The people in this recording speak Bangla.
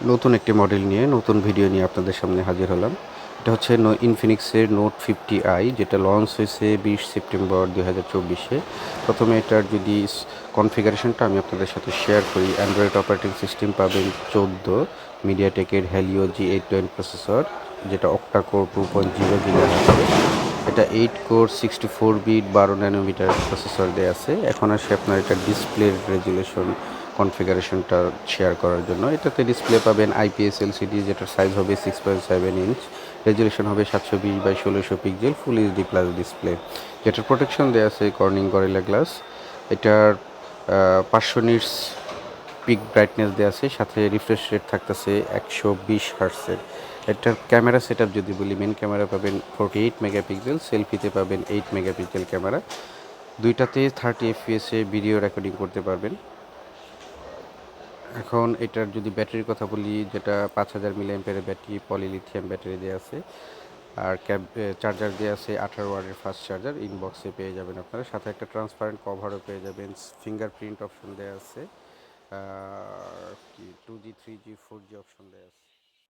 নতুন একটি মডেল নিয়ে নতুন ভিডিও নিয়ে আপনাদের সামনে হাজির হলাম। এটা হচ্ছে ইনফিনিক্সের নোট 50i, যেটা লঞ্চ হয়েছে 20 সেপ্টেম্বর 2024-এ। প্রথমে এটার যদি কনফিগারেশনটা আমি আপনাদের সাথে শেয়ার করি। অ্যান্ড্রয়েড অপারেটিং সিস্টেম পাবেন 14, মিডিয়াটেকের হেলিও G810 প্রসেসর, যেটা অক্টা কোর 2.0 গিগাহার্টজ। এটা 8 কোর 64 বিট 12 ন্যানোমিটার প্রসেসর দেয়া আছে। এখন আসে আপনার এটা ডিসপ্লের রেজুলেশন কনফিগারেশনটা শেয়ার করার জন্য। এটাতে ডিসপ্লে পাবেন আইপিএস এলসিডি, যেটার সাইজ হবে 6.7 ইঞ্চ, রেজুলেশন হবে 720x1600 pixel, full HD plus display. যেটার প্রোটেকশন দেওয়া আছে কর্নিং গরিলা গ্লাস। এটার 500 নিটস পিক ব্রাইটনেস দেওয়া আছে, সাথে রিফ্রেশ রেট থাকতেছে 120 হার্টসের। এটার ক্যামেরা সেট আপ যদি বলি, মেন ক্যামেরা পাবেন 48 মেগাপিক্সেল, সেলফিতে পাবেন 8 মেগাপিক্সেল ক্যামেরা। দুইটাতে 30 এফপিএসে ভিডিও রেকর্ডিং করতে পারবেন। এখন এটার যদি ব্যাটারির কথা বলি, যেটা 5000 মিলিঅ্যাম্পিয়ারের ব্যাটারি, পলিলিথিয়াম ব্যাটারি দেওয়া আছে। আর চার্জার দেওয়া আছে 18 ওয়াটের ফাস্ট চার্জার, ইনবক্সে পেয়ে যাবেন আপনারা। সাথে একটা ট্রান্সপারেন্ট কভারও পেয়ে যাবেন, ফিঙ্গারপ্রিন্ট অপশন দেওয়া আছে, আর কি 2G 3G 4G অপশন দেওয়া আছে।